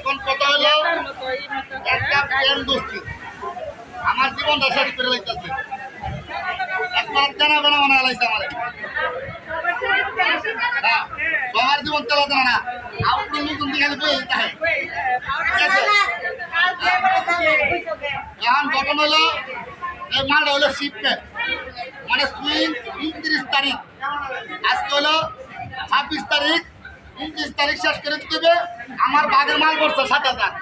এখন কথা হলো একটা প্রেম দোস্তি আমার জীবনটা শেষ করে লাইতেছে। একবার জানা বেনা মনে লাইছে আমার সবার জীবন চালাতে না আপনার নতুন দিকে বইতে হয়। ঠিক আছে, এখন ঘটনা হলো এই মালটা হলো শিপমেন্ট মানে সুইং 29 তারিখ, আজকে হলো 26 তারিখ, 29 তারিখ শেষ করে দিতে হবে। আমার বাঘের মাল পড়ছে 7,000,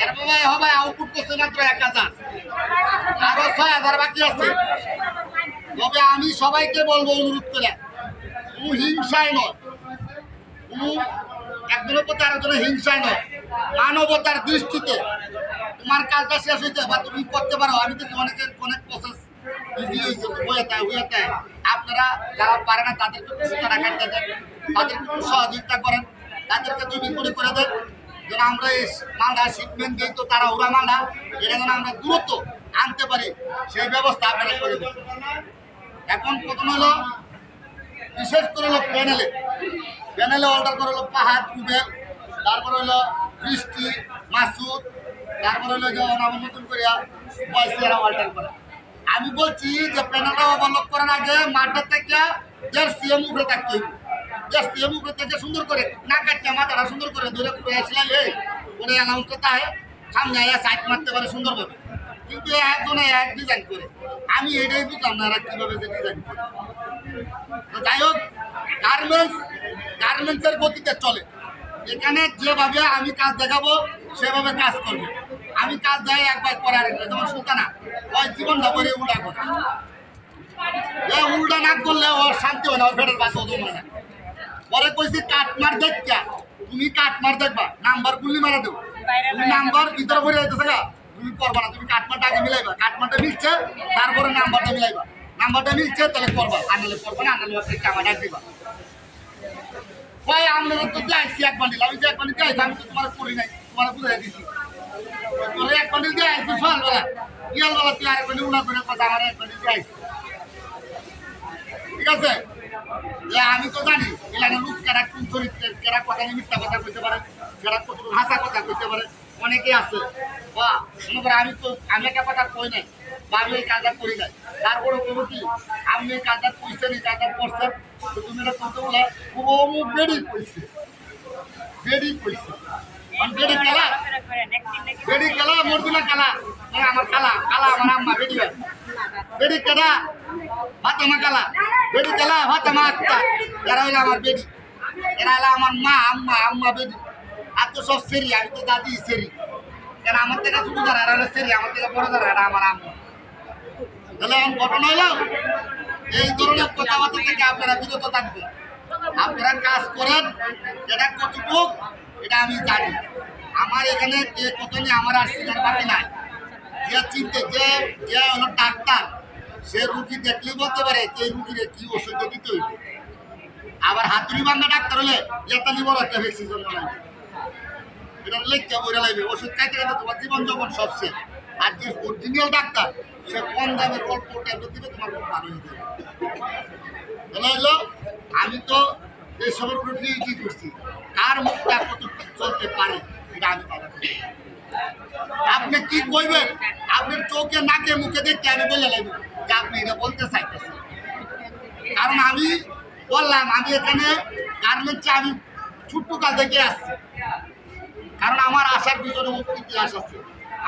এরপরে হবে আউটপুট করছে মাত্র 1,000, আরো 6,000 বাকি আছে। তবে আমি সবাইকে বলবো অনুরোধ করে, কোনো হিংসায় নয়, কোনো একজনের প্রতি আরেকজনের হিংসায় নয়, মানবতার দৃষ্টিতে তোমার কাজটা শেষ হয়েছে বা তুমি করতে পারো। আমি তো অনেক প্রসেস ইজি হয়েছে হয়ে আপনারা যারা পারে না তাদেরকে কিছুটা রাখার দেন, তাদেরকে একটু সহযোগিতা করেন, তাদেরকে জমি করে দেন যেন আমরা এই মালটা শিপমেন্ট দিই তো তারা ওরা মালটা এটা যেন আমরা দ্রুত আনতে পারি সেই ব্যবস্থা আপনারা করে দেন। এখন প্রথম হলো বিশেষ করে হলো প্যানেলে অর্ডার করে হলো পাহাড় কুবেল, তারপরে হলো বৃষ্টি মাসুদ, তারপরে হলো যে আমার নতুন করে পয়সা অল্টার করে। আমি বলছি যে প্যানেলটা অবলম্বন করার আগে মাঠের থেকে সিএম উপরে থাকতে হইব, সিএম উপরে থেকে সুন্দর করে না কাটতে মাথাটা সুন্দর করে ধরে পুরো আসলে করে অ্যানাউন্স করতে হয় সামনে সাইড মারতে পারে সুন্দরভাবে। কিন্তু একজনে এক ডিজাইন করে, আমি এটাই বুঝলাম না এরা কীভাবে যে ডিজাইন করে। তো যাই হোক, গার্মেন্টসের গতিতে চলে। এখানে যেভাবে আমি কাজ দেখাবো সেভাবে কাজ করবে। আমি কাজ যাই একবার পরে আরেকবার, যেমন সুলতানা ওই জীবনটা করে উল্টা করে, উল্টা না করলে ওর শান্তি হয় না, ওর ফেটের বাচ্চা ওজন হয় না। পরে কইছি কাটমার দেখবা, তুমি কাটমার দেখবা, নাম্বার গুলি মারা দেবো, তুমি নাম্বার ভিতরে ভরে যাইতেছে গা, তুমি করবা না, তুমি কাটমারটা আগে মিলাইবা, কাটমারটা মিলছে তারপরে নাম্বারটা মিলাইবা, নাম্বারটা মিলছে তাহলে করবা, আনলে করবা না আনলে আমার ডাক দিবা। ভাই আমরা তো যাইছি এক বান্ডিল, আমি যে এক বান্ডিল যাইছি আমি তো তোমার করি নাই, তোমার বুঝাই দিছি, তোর এক বান্ডিল দিয়ে আসছি সকালবেলা, বিয়ালবেলা তুই আরেক বান্ডিল উনা করে কথা আমার এক বান্ডিল দিয়ে আসছি। ঠিক আছে, আমি তো জানি এলাকা লোক কেরা কোন চরিত্রের, কেরা কথা নিয়ে মিথ্যা কথা কইতে পারে, কেরা কতটুকু হাসা কথা কইতে পারে, অনেকে আছে। বা মনে করে আমি একটা কথা কই নাই বা আমি এই কাজটা করি নাই, তারপরে বলবো কি আপনি এই কাজটা কইছেন, এই কাজটা করছেন, তো তুমি এটা করতে বলে অমুক বেডি কইছে, বেডি কইছে, বেডি খেলা মর্জিনা খেলা, আমার খালা আমার আম্মা বেডি হয়, বেডি কেডা ফাতেমা কালা, বেডি কালা ফাতেমা আক্তার, এরা হইলো আমার বেডি, এরা হলো আমার মা আম্মা বেডি। আর তো সব সেরি, আমি তো দাদি সেরি, কেন আমার থেকে ছোট যারা এরা হলো সেরি, আমার থেকে বড় যারা এরা আমার আম্মা। তাহলে এখন ঘটনা হলো এই ধরনের কথাবার্তা থেকে আপনারা বিরত থাকবেন, আপনারা কাজ করেন, যেটা কতটুকু এটা আমি জানি। আমার এখানে যে কত নিয়ে আমার আর সিনার বাকি নাই, যে চিনতে যে হলো ডাক্তার সে রুগী দেখলেই বলতে পারে যে রুগীরে কি ওষুধ দিতে হইবে। আবার হাতুড়ি বান্ধা ডাক্তার হলে এতানি বড় একটা ভ্যাকসিন বানাইবে, এটা লেখতে বইরা লাগবে, ওষুধ খাইতে গেলে তোমার জীবন যখন সব শেষ। আর যে অরিজিনাল ডাক্তার সে কম দামের অল্প ট্যাবলেট দিবে, তোমার খুব ভালো হয়ে যাবে। তাহলে হলো আমি তো এইসবের উপরে পিএইচডি করছি, কার মুখটা কত চলতে পারে এটা আমি ভালো করি। আপনি কি কইবেন, আপনার চোখে নাকে মুখে দেখতে আমি বলে লাগবে যে আপনি এটা বলতে চাইতেছেন। কারণ আমি বললাম আমি এখানে গার্মেন্টসে আমি ছোট্ট কাল থেকে আসছি, কারণ আমার আসার পিছনে ইতিহাস আছে।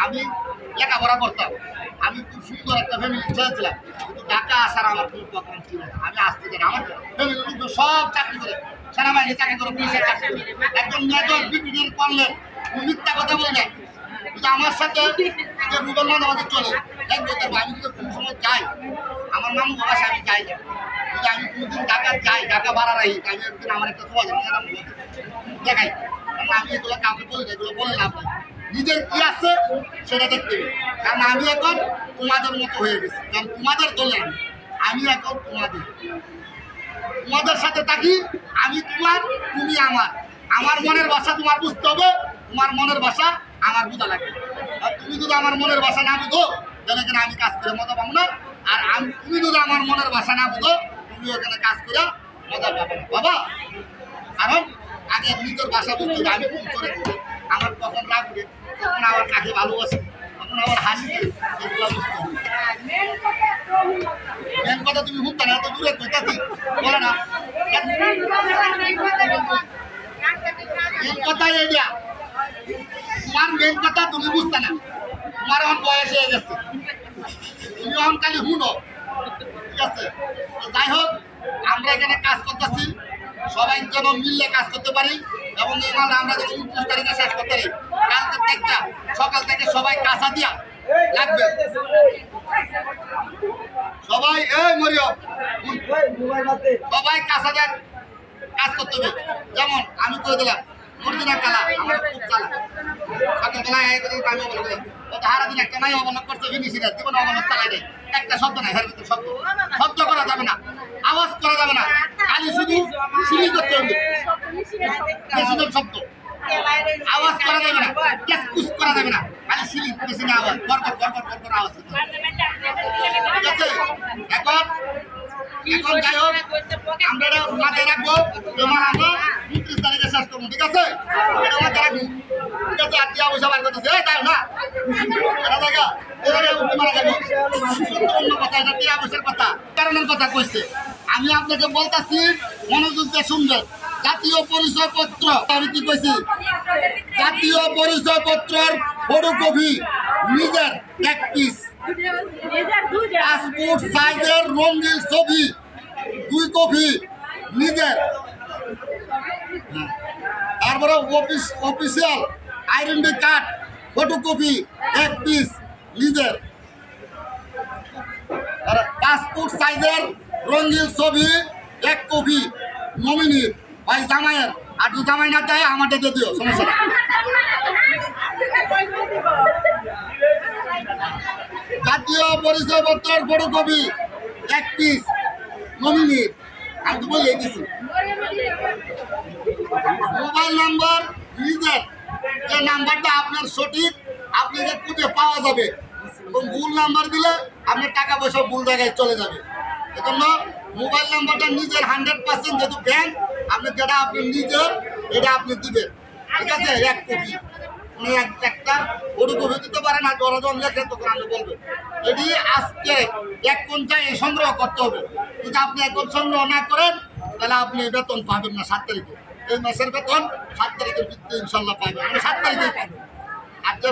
আমি লেখাপড়া করতাম, আমি খুব সুন্দর একটা ফ্যামিলি ছেড়েছিলাম, কিন্তু ঢাকা আসার আমার কোনো প্রথম ছিল না। আমি আসতে চাই, আমার ফ্যামিলির লোক সব চাকরি করে, সেনাবাহিনী চাকরি করে, পুলিশের চাকরি করে, একজন মেজর ব্রিগেডিয়ার করলেন, মিথ্যা কথা বলে নেন। কিন্তু আমার সাথে যে রুবেল মান আমাদের চলে দেখবো, আমি যদি কোনো সময় যাই আমার নাম বাসা আমি যাই না, যদি আমি কোনোদিন ঢাকা যাই, ঢাকা ভাড়া রাখি, আমি একদিন আমার একটা সবাই দেখাই, কারণ আমি এগুলো কাউকে বলি না, এগুলো বলে লাভ নাই, নিজের কি আছে সেটা দেখতে হবে। কারণ আমি এখন তোমাদের মতো হয়ে গেছি, কারণ তোমাদের দলে আমি এখন তোমাদের সাথে থাকি, আমি তোমার তুমি আমার মনের ভাষা তোমার বুঝতে হবে, তোমার মনের ভাষা আমার বোঝা লাগবে। আর তুমি যদি আমার মনের ভাষা না বুঝো তাহলে এখানে আমি কাজ করে মজা পাবো না, আর তুমি যদি আমার মনের ভাষা না বুঝো তুমি ওখানে কাজ করে মজা পাবো না বাবা। কারণ আগে নিজের ভাষা বুঝতে হবে আমি কোন করে আমার কখন রাগ উঠে কখন আমার কাকে ভালোবাসে কখন আমার হাসি এগুলো বুঝতে হবে মেন কথা তুমি হুঁকতা না এত দূরে কইতাছি বলে না মেন কথা এইটা তোমার মেন কথা তুমি বুঝতে না তোমার এখন বয়স হয়ে গেছে তুমি এখন খালি হুনো ঠিক আছে যাই হোক আমরা এখানে কাজ করতেছি সবাই যেন মিললে কাজ করতে পারি এবং এই মাল আমরা যেন 29 তারিখে শেষ করতে পারি কালকে থেকে সকাল থেকে সবাই কাঁচা দিয়া লাগবে সবাই এই মরিয়ম সবাই কাঁচা দেন কাজ করতে হবে যেমন আমি করে দিলাম মর্জিনা কালা আমার খুব চালা সকালবেলা আমি অবলম্বন করি হারা দিন একটা নাই অবলম্বন করতে ফিনিশি না জীবন অবলম্বন চালাই নেই একটা শব্দ নাই হের ভিতরে শব্দ শব্দ করা যাবে না আওয়াজ করা যাবে না খালি শুধু সিলি করতে হবে মেশিনের শব্দ আওয়াজ করা যাবে না ক্যাসকুস করা যাবে না খালি সিলি মেশিনে আওয়াজ গড়গড় গড়গড় গড়গড় আওয়াজ করতে হবে ঠিক আছে এখন এখন যাই হোক আমরা এটা মাথায় রাখবো তোমার আমরা 29 তারিখে শেষ করবো ঠিক আছে এটা মাথায় রাখবো ঠিক আছে আর টিয়া পয়সা বার করতেছে তাই না এটা দেখা এবারে উঠে মারা যাবে অন্য কথা এটা টিয়া পয়সার কথা কারণের কথা কইছে আমি আপনাকে বলতাছি মনোযোগ দিয়ে শুনবেন জাতীয় পরিচয়পত্র আমি কি কইছি জাতীয় পরিচয়পত্রের ফটোকপি নিজের এক পিস পাসপোর্ট সাইজের রঙিন ছবি 2 কপি নিজের তারপরে অফিসিয়াল আইডেন্টি কার্ড ফটোকপি এক পিস নিজের আর পাসপোর্ট সাইজের রঙিন ছবি 1 কপি নমিনি ভাই জামাইয়ের আর যদি জামাই না দেয় আমাদের দিয়ে দিও সমস্যা না জাতীয় পরিচয়পত্রের ফটোকপি 1 পিস নমিনি আমি তো বলে দিছি মোবাইল নাম্বার নিজের যে নাম্বারটা আপনার সঠিক আপনাকে খুঁজে পাওয়া যাবে এবং ভুল নাম্বার দিলে আপনার টাকা পয়সা ভুল জায়গায় চলে যাবে এজন্য মোবাইল নাম্বারটা নিজের 100% যেহেতু ব্যাংক আপনি যেটা আপনি নিজের এটা আপনি দিবেন ঠিক আছে 1 কপি মানে একটা ফটোকপি দিতে পারেন আর যখন লেখেন তখন আপনি বলবেন এটি আজকে 1 ঘন্টায় সংগ্রহ করতে হবে যদি আপনি এখন সংগ্রহ না করেন তাহলে আপনি বেতন পাবেন না 7 তারিখে এই মাসের বেতন 7 তারিখের ভিত্তিতে ইনশাল্লাহ পাবেন মানে 7 তারিখেই পাবেন আর যে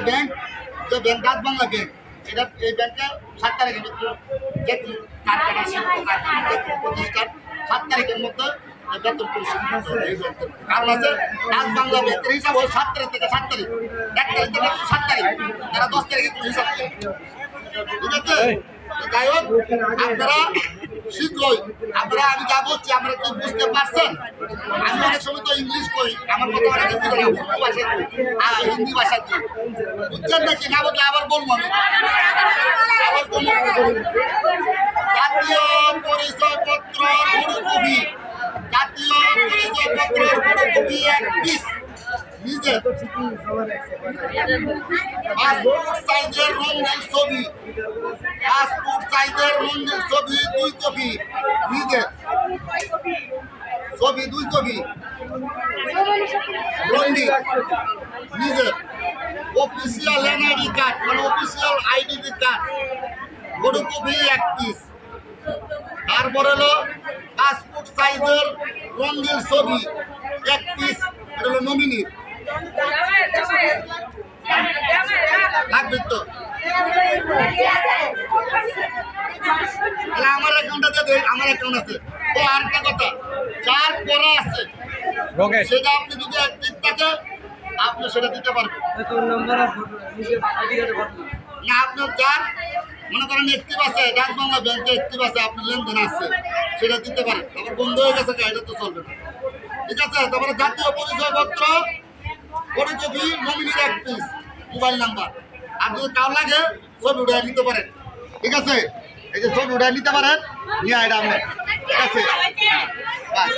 ব্যাংক ডাচ বাংলা ব্যাংক এটা এই ব্যাংকে 7 তারিখের ভিতরে যে কারখানা শিল্প কারখানা প্রতিষ্ঠান 7 তারিখের মধ্যে বেতন পরিশোধ এই ব্যাংকের কারণ আছে ডাচ বাংলা ব্যাংকের হিসাব হয় 7 তারিখ থেকে 7 তারিখ 1 তারিখ থেকে 7 তারিখ তারা 10 তারিখে হিসাব করে ঠিক আছে যাই হোক আপনারা শীঘ্রই আপনারা আমি যা বলছি আমরা কি বুঝতে পারছেন আমি অনেক সময় তো ইংলিশ কই আমার কথা অনেকে বুঝে না উর্দু ভাষা কই আর হিন্দি ভাষা কই বুঝছেন নাকি না বললে আবার বলবো আমি আবার বলবো জাতীয় পরিচয়পত্র ফটোকপি জাতীয় পরিচয়পত্রের ফটোকপি 1 পিস নিজে পাসপোর্ট সাইজের রঙিন ছবি পাসপোর্ট সাইজের রঙিন ছবি 2 কপি নিজে ছবি 2 কপি রঙিন নিজে অফিসিয়াল এনআইডি কার্ড মানে official identity card photocopy 1 piece তারপরে হলো পাসপোর্ট সাইজের রঙিন ছবি 1 পিস এটা হলো নমিনি লাগবে তো আমার অ্যাকাউন্টটা দিয়ে আমার অ্যাকাউন্ট আছে তো আরেকটা কথা যার পরে আছে সেটা আপনি যদি অ্যাক্টিভ থাকে আপনি সেটা দিতে পারবেন না আপনার যার মনে করেন অ্যাক্টিভ আছে ডাচ বাংলা ব্যাংকে অ্যাক্টিভ আছে আপনার লেনদেন আছে সেটা দিতে পারেন আবার বন্ধ হয়ে গেছে এটা তো চলবে না ঠিক আছে তারপরে জাতীয় পরিচয়পত্র ফটোকপি নমিনির 1 পিস মোবাইল নাম্বার আর যদি কাউ লাগে ছবি উঠে নিতে পারেন ঠিক আছে এই যে ছবি উঠে নিতে পারেন নিয়ে এটা আপনার ঠিক আছে বাস